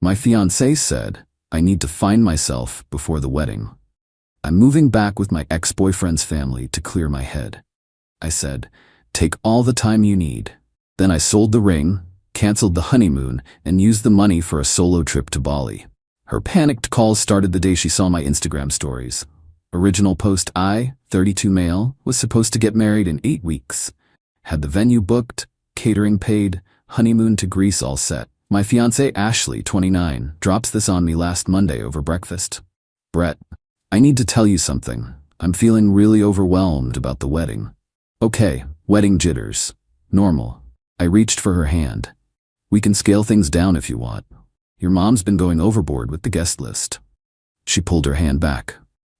My fiancé said, I need to find myself before the wedding. I'm moving back with my ex-boyfriend's family to clear my head. I said, take all the time you need. Then I sold the ring, canceled the honeymoon, and used the money for a solo trip to Bali. Her panicked calls started the day she saw my Instagram stories. Original post: I, 32 male, was supposed to get married in 8 weeks. Had the venue booked, catering paid, honeymoon to Greece all set. My fiancée Ashley, 29, drops this on me last Monday over breakfast. Brett, I need to tell you something. I'm feeling really overwhelmed about the wedding. Okay, wedding jitters. Normal. I reached for her hand. We can scale things down if you want. Your mom's been going overboard with the guest list. She pulled her hand back.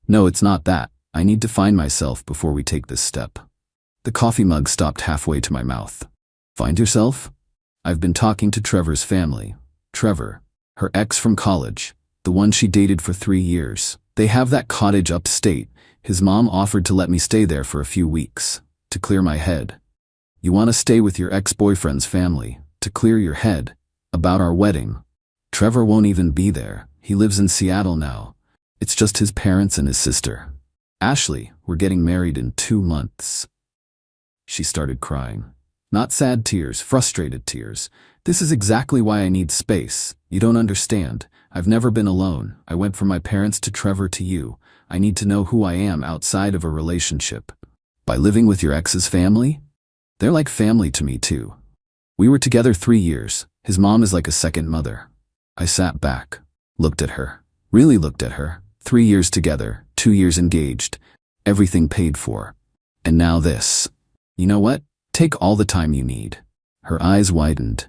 No, it's not that. I need to find myself before we take this step. The coffee mug stopped halfway to my mouth. Find yourself? I've been talking to Trevor's family. Trevor, her ex from college, the one she dated for 3 years. They have that cottage upstate. His mom offered to let me stay there for a few weeks, to clear my head. You want to stay with your ex-boyfriend's family, to clear your head, about our wedding. Trevor won't even be there. He lives in Seattle now. It's just his parents and his sister. Ashley, we're getting married in 2 months. She started crying. Not sad tears, frustrated tears. This is exactly why I need space. You don't understand. I've never been alone. I went from my parents to Trevor to you. I need to know who I am outside of a relationship. By living with your ex's family? They're like family to me too. We were together 3 years. His mom is like a second mother. I sat back, looked at her, really looked at her. 3 years together, 2 years engaged, everything paid for. And now this. You know what? Take all the time you need. Her eyes widened.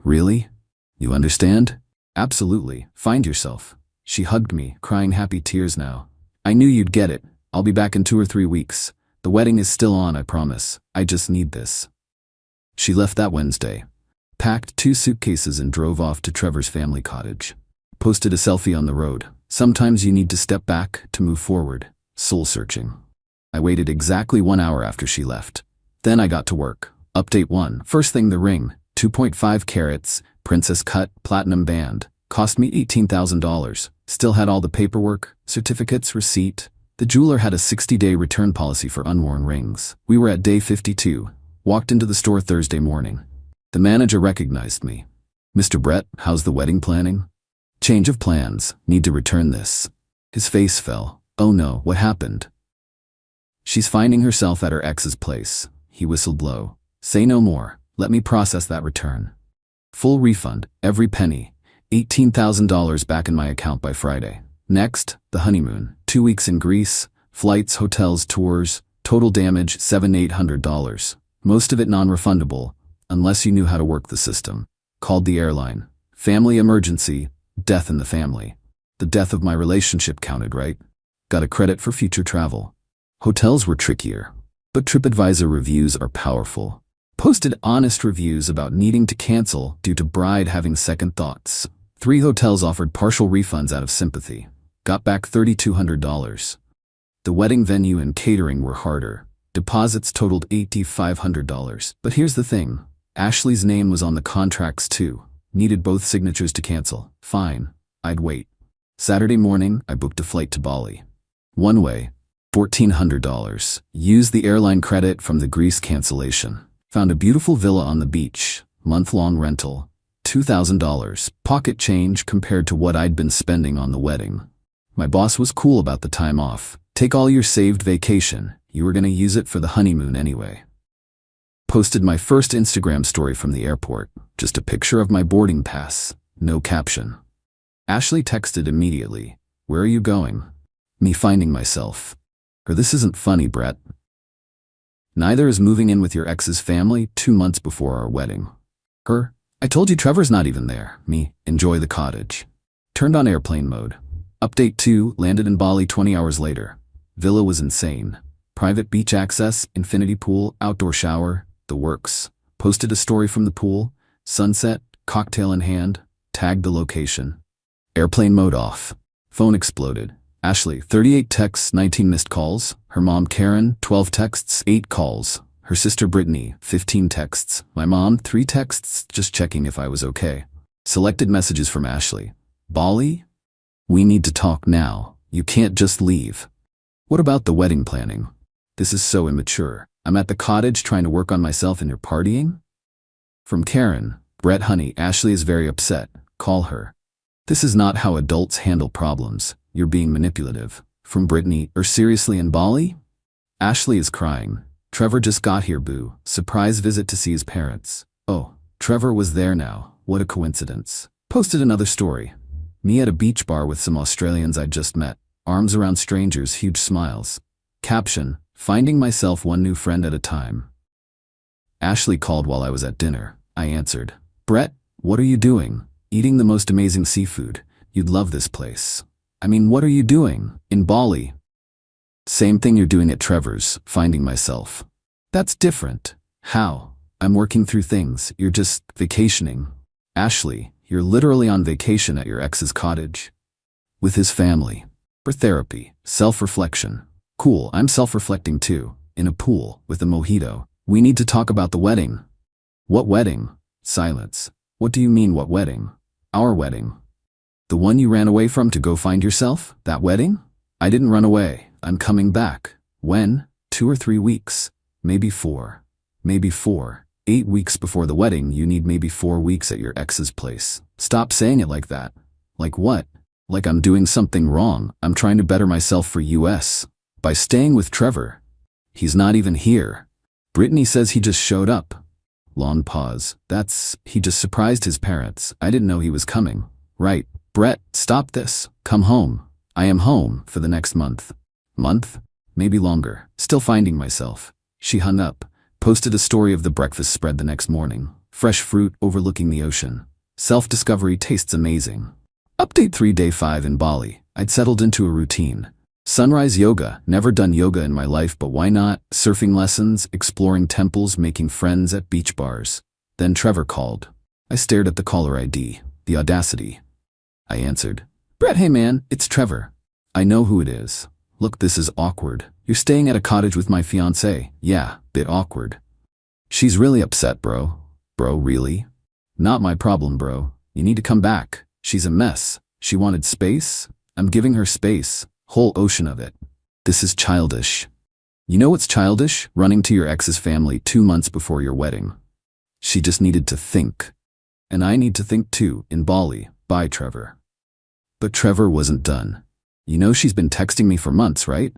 Really? You understand? Absolutely. Find yourself. She hugged me, crying happy tears now. I knew you'd get it. I'll be back in 2 or 3 weeks. The wedding is still on, I promise. I just need this. She left that Wednesday, packed 2 suitcases and drove off to Trevor's family cottage. Posted a selfie on the road. Sometimes you need to step back to move forward. Soul searching. I waited exactly 1 hour after she left. Then I got to work. Update 1. First thing, the ring. 2.5 carats, princess cut, platinum band. Cost me $18,000. Still had all the paperwork, certificates, receipt. The jeweler had a 60-day return policy for unworn rings. We were at day 52. Walked into the store Thursday morning. The manager recognized me. Mr. Brett, how's the wedding planning? Change of plans. Need to return this. His face fell. Oh no, what happened? She's finding herself at her ex's place. He whistled low. Say no more. Let me process that return. Full refund, every penny. $18,000 back in my account by Friday. Next, the honeymoon. 2 weeks in Greece. Flights, hotels, tours. Total damage, $700–800. Most of it non-refundable, unless you knew how to work the system. Called the airline. Family emergency. Death in the family. The death of my relationship counted, right? Got a credit for future travel. Hotels were trickier, but TripAdvisor reviews are powerful. Posted honest reviews about needing to cancel due to bride having second thoughts. 3 hotels offered partial refunds out of sympathy. Got back $3,200. The wedding venue and catering were harder. Deposits totaled $8,500. But here's the thing. Ashley's name was on the contracts too. Needed both signatures to cancel. Fine. I'd wait. Saturday morning, I booked a flight to Bali. One way. $1,400. Used the airline credit from the Greece cancellation. Found a beautiful villa on the beach. Month-long rental. $2,000. Pocket change compared to what I'd been spending on the wedding. My boss was cool about the time off. Take all your saved vacation. You were gonna use it for the honeymoon anyway. Posted my first Instagram story from the airport. Just a picture of my boarding pass. No caption. Ashley texted immediately. Where are you going? Me finding myself. Her, this isn't funny, Brett. Neither is moving in with your ex's family 2 months before our wedding. Her, I told you Trevor's not even there. Me, enjoy the cottage. Turned on airplane mode. Update 2, landed in Bali 20 hours later. Villa was insane. Private beach access, infinity pool, outdoor shower, the works. Posted a story from the pool, sunset, cocktail in hand, tagged the location. Airplane mode off. Phone exploded. Ashley, 38 texts, 19 missed calls. Her mom, Karen, 12 texts, 8 calls. Her sister, Brittany, 15 texts. My mom, 3 texts, just checking if I was okay. Selected messages from Ashley. Bali? We need to talk now. You can't just leave. What about the wedding planning? This is so immature. I'm at the cottage trying to work on myself and you're partying? From Karen. Brett honey, Ashley is very upset. Call her. This is not how adults handle problems. You're being manipulative. From Brittany. Seriously in Bali? Ashley is crying. Trevor just got here, boo. Surprise visit to see his parents. Oh, Trevor was there now. What a coincidence. Posted another story. Me at a beach bar with some Australians I'd just met. Arms around strangers, huge smiles. Caption, finding myself one new friend at a time. Ashley called while I was at dinner. I answered. Brett, what are you doing? Eating the most amazing seafood. You'd love this place. I mean, what are you doing? In Bali. Same thing you're doing at Trevor's, finding myself. That's different. How? I'm working through things. You're just vacationing. Ashley, you're literally on vacation at your ex's cottage. With his family. For therapy. Self-reflection. Cool, I'm self-reflecting too. In a pool, with a mojito. We need to talk about the wedding. What wedding? Silence. What do you mean, what wedding? Our wedding. The one you ran away from to go find yourself? That wedding? I didn't run away. I'm coming back. When? 2 or 3 weeks. Maybe 4. Maybe 4. 8 weeks before the wedding, you need maybe 4 weeks at your ex's place. Stop saying it like that. Like what? Like I'm doing something wrong. I'm trying to better myself for US. By staying with Trevor. He's not even here. Brittany says he just showed up. Long pause. He just surprised his parents. I didn't know he was coming. Right. Brett, stop this. Come home. I am home for the next month. Month? Maybe longer. Still finding myself. She hung up. Posted a story of the breakfast spread the next morning. Fresh fruit overlooking the ocean. Self-discovery tastes amazing. Update 3 Day 5 in Bali. I'd settled into a routine. Sunrise yoga. Never done yoga in my life, but why not? Surfing lessons, exploring temples, making friends at beach bars. Then Trevor called. I stared at the caller ID. The audacity. I answered. Brett, hey man, it's Trevor. I know who it is. Look, this is awkward. You're staying at a cottage with my fiancée. Yeah, bit awkward. She's really upset, bro. Bro, really? Not my problem, bro. You need to come back. She's a mess. She wanted space. I'm giving her space. Whole ocean of it. This is childish. You know what's childish? Running to your ex's family 2 months before your wedding. She just needed to think. And I need to think too, in Bali. Bye, Trevor. But Trevor wasn't done. You know she's been texting me for months, right?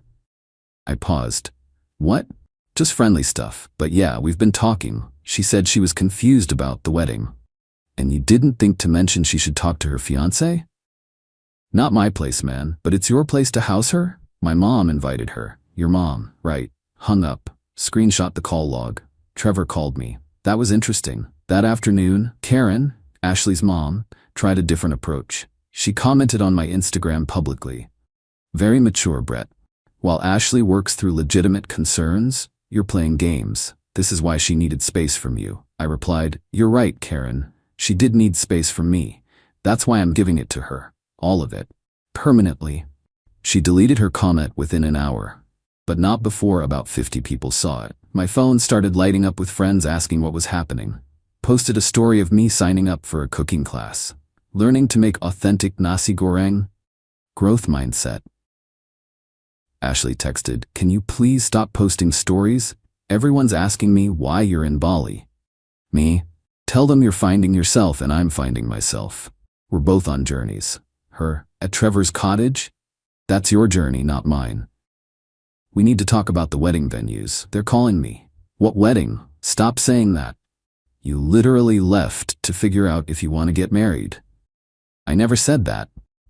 I paused. What? Just friendly stuff. But yeah, we've been talking. She said she was confused about the wedding. And you didn't think to mention she should talk to her fiancé? Not my place, man, but it's your place to house her? My mom invited her. Your mom, right. Hung up. Screenshot the call log. Trevor called me. That was interesting. That afternoon, Karen, Ashley's mom, tried a different approach. She commented on my Instagram publicly. Very mature, Brett. While Ashley works through legitimate concerns, you're playing games. This is why she needed space from you. I replied, you're right, Karen. She did need space from me. That's why I'm giving it to her. All of it. Permanently. She deleted her comment within an hour. But not before about 50 people saw it. My phone started lighting up with friends asking what was happening. Posted a story of me signing up for a cooking class. Learning to make authentic nasi goreng. Growth mindset. Ashley texted, can you please stop posting stories? Everyone's asking me why you're in Bali. Me? Tell them you're finding yourself and I'm finding myself. We're both on journeys. Her, at Trevor's cottage? That's your journey, not mine. We need to talk about the wedding venues. They're calling me. What wedding? Stop saying that. You literally left to figure out if you want to get married. I never said that.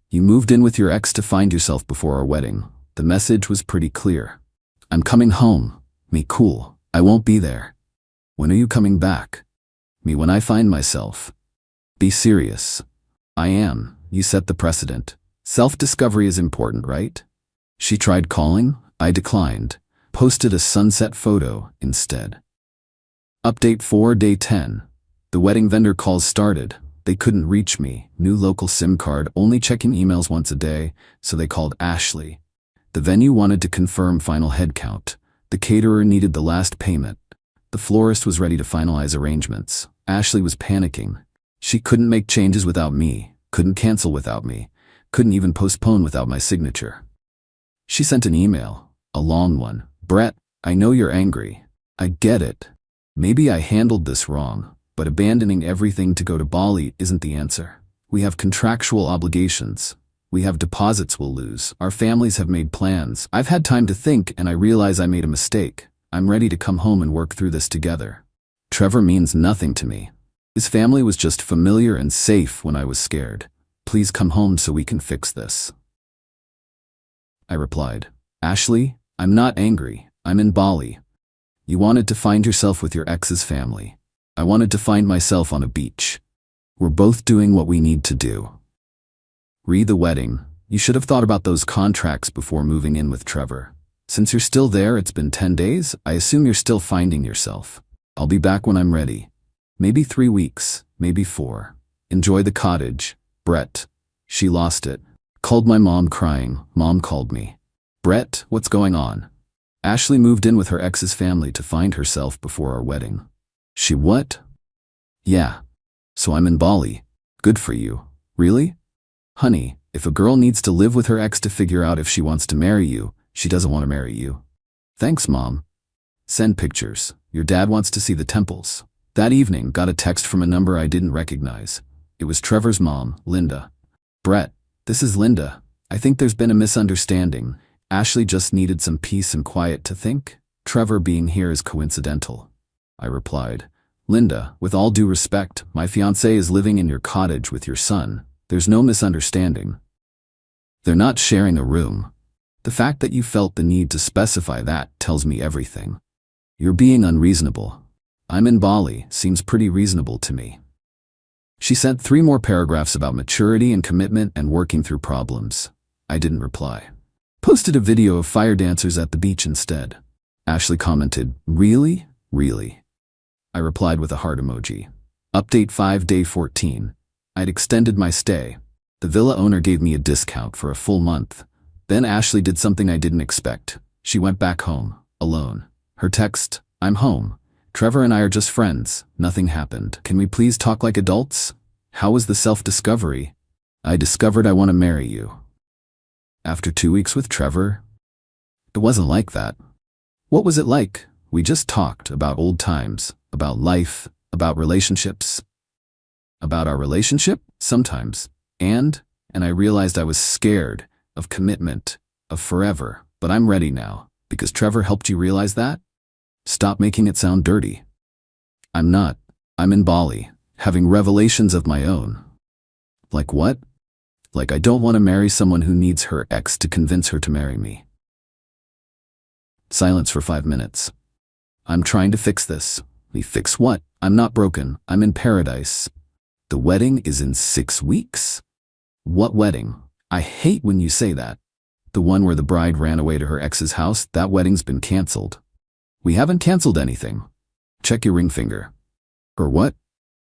You moved in with your ex to find yourself before our wedding. The message was pretty clear. I'm coming home. Me cool. I won't be there. When are you coming back? Me when I find myself. Be serious. I am. You set the precedent. Self-discovery is important, right? She tried calling. I declined. Posted a sunset photo instead. Update 4 Day 10. The wedding vendor calls started. They couldn't reach me. New local SIM card, only checking emails once a day, so they called Ashley. The venue wanted to confirm final head count. The caterer needed the last payment. The florist was ready to finalize arrangements. Ashley was panicking. She couldn't make changes without me, couldn't cancel without me, couldn't even postpone without my signature. She sent an email, a long one. Brett, I know you're angry. I get it. Maybe I handled this wrong, but abandoning everything to go to Bali isn't the answer. We have contractual obligations. We have deposits we'll lose. Our families have made plans. I've had time to think and I realize I made a mistake. I'm ready to come home and work through this together. Trevor means nothing to me. His family was just familiar and safe when I was scared. Please come home so we can fix this. I replied, Ashley, I'm not angry. I'm in Bali. You wanted to find yourself with your ex's family. I wanted to find myself on a beach. We're both doing what we need to do. Re the wedding. You should have thought about those contracts before moving in with Trevor. Since you're still there, it's been 10 days, I assume you're still finding yourself. I'll be back when I'm ready. Maybe 3 weeks, maybe 4. Enjoy the cottage. Brett. She lost it. Called my mom crying. Mom called me. Brett, what's going on? Ashley moved in with her ex's family to find herself before our wedding. She what? Yeah. So I'm in Bali. Good for you. Really? Honey, if a girl needs to live with her ex to figure out if she wants to marry you, she doesn't want to marry you. Thanks, Mom. Send pictures. Your dad wants to see the temples. That evening, got a text from a number I didn't recognize. It was Trevor's mom, Linda. Brett, this is Linda. I think there's been a misunderstanding. Ashley just needed some peace and quiet to think. Trevor being here is coincidental. I replied, Linda, with all due respect, my fiancé is living in your cottage with your son. There's no misunderstanding. They're not sharing a room. The fact that you felt the need to specify that tells me everything. You're being unreasonable. I'm in Bali, seems pretty reasonable to me. She sent 3 more paragraphs about maturity and commitment and working through problems. I didn't reply. Posted a video of fire dancers at the beach instead. Ashley commented, Really? Really? I replied with a heart emoji. Update 5 day 14. I'd extended my stay. The villa owner gave me a discount for a full month. Then Ashley did something I didn't expect. She went back home, alone. Her text, I'm home. Trevor and I are just friends. Nothing happened. Can we please talk like adults? How was the self-discovery? I discovered I want to marry you. After 2 weeks with Trevor? It wasn't like that. What was it like? We just talked about old times, about life, about relationships. About our relationship? Sometimes. And I realized I was scared of commitment, of forever. But I'm ready now, because Trevor helped you realize that? Stop making it sound dirty. I'm not. I'm in Bali, having revelations of my own. Like what? Like I don't want to marry someone who needs her ex to convince her to marry me. Silence for 5 minutes. I'm trying to fix this. We fix what? I'm not broken. I'm in paradise. The wedding is in 6 weeks? What wedding? I hate when you say that. The one where the bride ran away to her ex's house, that wedding's been canceled. We haven't canceled anything. Check your ring finger. Or what?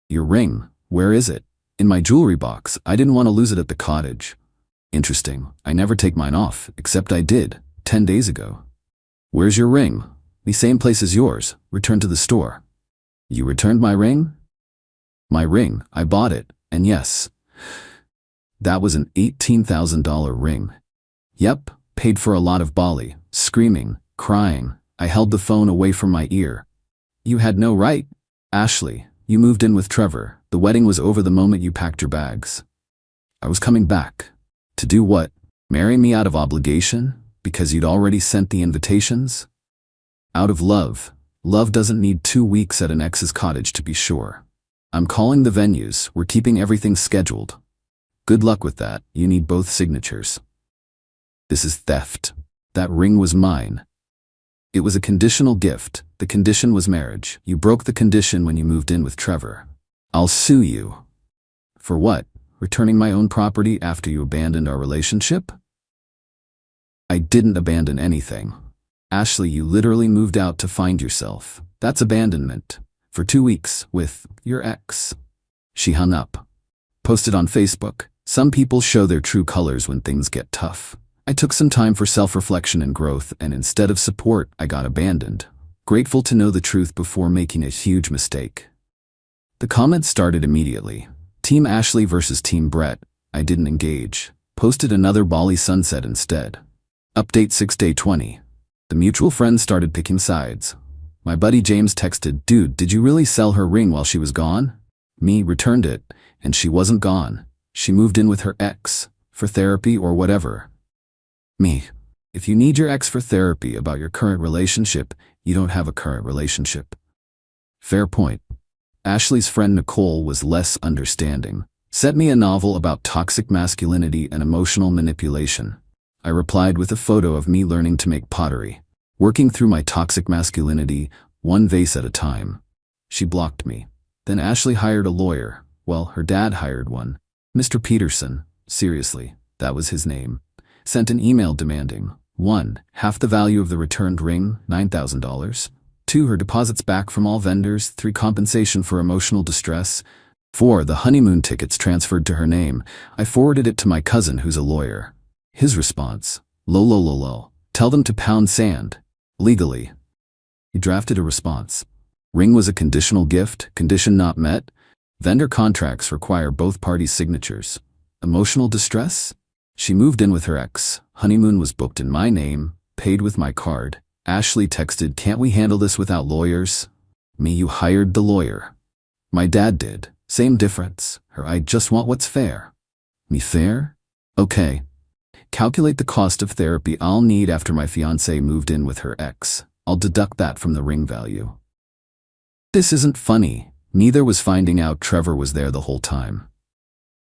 Your ring. Where is it? In my jewelry box. I didn't want to lose it at the cottage. Interesting. I never take mine off, except I did, 10 days ago. Where's your ring? The same place as yours. Return to the store. You returned my ring? My ring. I bought it. And yes, that was an $18,000 ring. Yep, paid for a lot of Bali. Screaming, crying. I held the phone away from my ear. You had no right. Ashley, you moved in with Trevor. The wedding was over the moment you packed your bags. I was coming back. To do what? Marry me out of obligation? Because you'd already sent the invitations? Out of love. Love doesn't need 2 weeks at an ex's cottage to be sure. I'm calling the venues. We're keeping everything scheduled. Good luck with that. You need both signatures. This is theft. That ring was mine. It was a conditional gift. The condition was marriage. You broke the condition when you moved in with Trevor. I'll sue you. For what? Returning my own property after you abandoned our relationship? I didn't abandon anything. Ashley, you literally moved out to find yourself. That's abandonment. For 2 weeks, with your ex. She hung up. Posted on Facebook. Some people show their true colors when things get tough. I took some time for self-reflection and growth, and instead of support, I got abandoned. Grateful to know the truth before making a huge mistake. The comments started immediately. Team Ashley versus Team Brett. I didn't engage. Posted another Bali sunset instead. Update 6-day 20. The mutual friends started picking sides. My buddy James texted, "Dude, did you really sell her ring while she was gone?" Me returned it, and she wasn't gone. She moved in with her ex, for therapy or whatever. Me. If you need your ex for therapy about your current relationship, you don't have a current relationship. Fair point. Ashley's friend Nicole was less understanding. Sent me a novel about toxic masculinity and emotional manipulation. I replied with a photo of me learning to make pottery, working through my toxic masculinity, one vase at a time. She blocked me. Then Ashley hired a lawyer. Well, her dad hired one. Mr. Peterson, seriously, that was his name. Sent an email demanding 1. Half the value of the returned ring, $9,000. 2. Her deposits back from all vendors. 3. Compensation for emotional distress. 4. The honeymoon tickets transferred to her name. I forwarded it to my cousin who's a lawyer. His response, lol. Tell them to pound sand. Legally. He drafted a response. Ring was a conditional gift, condition not met. Vendor contracts require both parties' signatures. Emotional distress? She moved in with her ex. Honeymoon was booked in my name, paid with my card. Ashley texted, "Can't we handle this without lawyers?" Me, you hired the lawyer. My dad did. Same difference. Her, I just want what's fair. Me, fair? Okay. Calculate the cost of therapy I'll need after my fiancée moved in with her ex. I'll deduct that from the ring value. This isn't funny. Neither was finding out Trevor was there the whole time.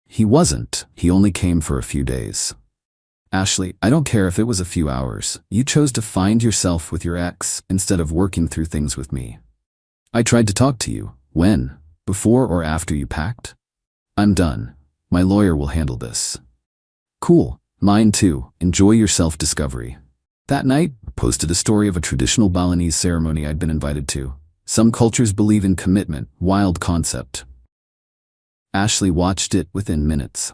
He wasn't. He only came for a few days. Ashley, I don't care if it was a few hours. You chose to find yourself with your ex instead of working through things with me. I tried to talk to you. When? Before or after you packed? I'm done. My lawyer will handle this. Cool. Mine too. Enjoy your self-discovery. That night, posted a story of a traditional Balinese ceremony I'd been invited to. Some cultures believe in commitment, wild concept. Ashley watched it within minutes.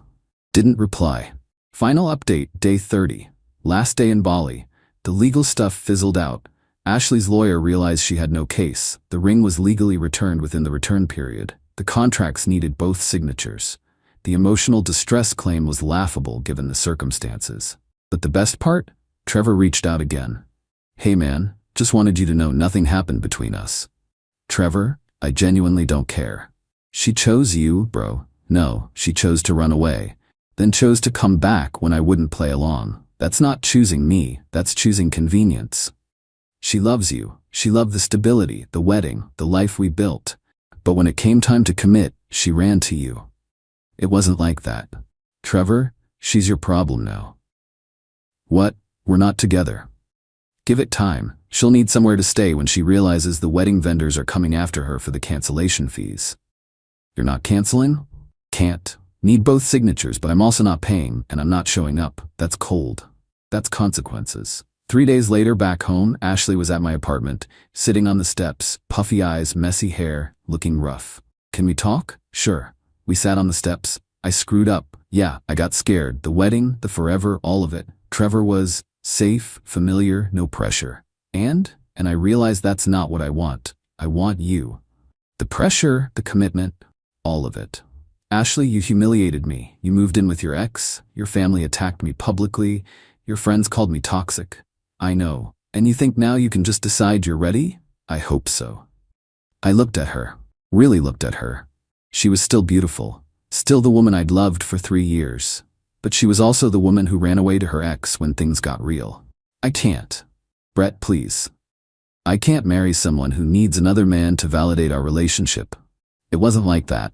Didn't reply. Final update, day 30. Last day in Bali. The legal stuff fizzled out. Ashley's lawyer realized she had no case. The ring was legally returned within the return period. The contracts needed both signatures. The emotional distress claim was laughable given the circumstances. But the best part? Trevor reached out again. "Hey man, just wanted you to know nothing happened between us." Trevor, I genuinely don't care. She chose you, bro. No, she chose to run away. Then chose to come back when I wouldn't play along. That's not choosing me, that's choosing convenience. She loves you. She loved the stability, the wedding, the life we built. But when it came time to commit, she ran to you. It wasn't like that. Trevor, she's your problem now. What? We're not together. Give it time. She'll need somewhere to stay when she realizes the wedding vendors are coming after her for the cancellation fees. You're not canceling? Can't. Need both signatures, but I'm also not paying, and I'm not showing up. That's cold. That's consequences. 3 days later, back home, Ashley was at my apartment, sitting on the steps, puffy eyes, messy hair, looking rough. Can we talk? Sure. We sat on the steps. I screwed up. Yeah, I got scared. The wedding, the forever, all of it. Trevor was safe, familiar, no pressure. And I realized that's not what I want. I want you. The pressure, the commitment, all of it. Ashley, you humiliated me. You moved in with your ex. Your family attacked me publicly. Your friends called me toxic. I know. And you think now you can just decide you're ready? I hope so. I looked at her. Really looked at her. She was still beautiful. Still the woman I'd loved for 3 years. But she was also the woman who ran away to her ex when things got real. I can't. Brett, please. I can't marry someone who needs another man to validate our relationship. It wasn't like that.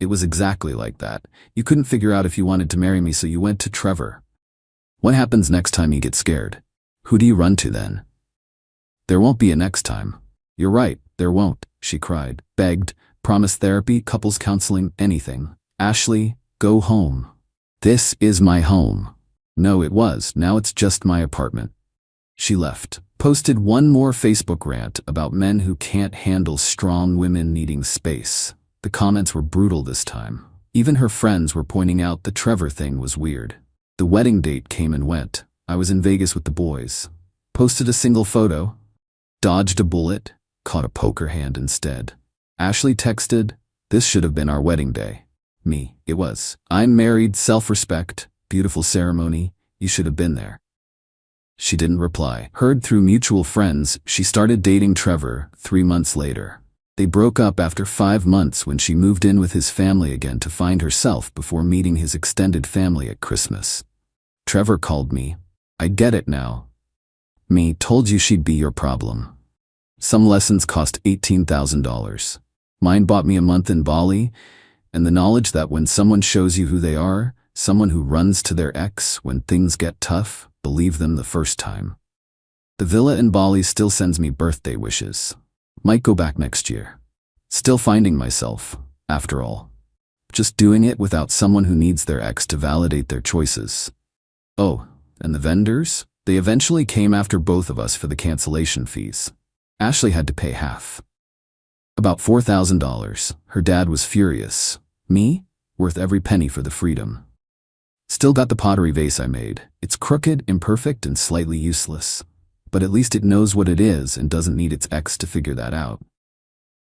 It was exactly like that. You couldn't figure out if you wanted to marry me, so you went to Trevor. What happens next time you get scared? Who do you run to then? There won't be a next time. You're right, there won't, she cried, begged, promised therapy, couples counseling, anything. Ashley, go home. This is my home. No, it was. Now it's just my apartment. She left. Posted one more Facebook rant about men who can't handle strong women needing space. The comments were brutal this time. Even her friends were pointing out the Trevor thing was weird. The wedding date came and went. I was in Vegas with the boys. Posted a single photo. Dodged a bullet. Caught a poker hand instead. Ashley texted, "This should have been our wedding day." Me, it was. I'm married, self-respect, beautiful ceremony, you should have been there. She didn't reply. Heard through mutual friends, she started dating Trevor 3 months later. They broke up after 5 months when she moved in with his family again to find herself before meeting his extended family at Christmas. Trevor called me. I get it now. Me, told you she'd be your problem. Some lessons cost $18,000. Mine bought me a month in Bali, and the knowledge that when someone shows you who they are, someone who runs to their ex when things get tough, believe them the first time. The villa in Bali still sends me birthday wishes. Might go back next year. Still finding myself, after all. Just doing it without someone who needs their ex to validate their choices. Oh, and the vendors? They eventually came after both of us for the cancellation fees. Ashley had to pay half. About $4,000. Her dad was furious. Me? Worth every penny for the freedom. Still got the pottery vase I made. It's crooked, imperfect, and slightly useless. But at least it knows what it is and doesn't need its ex to figure that out.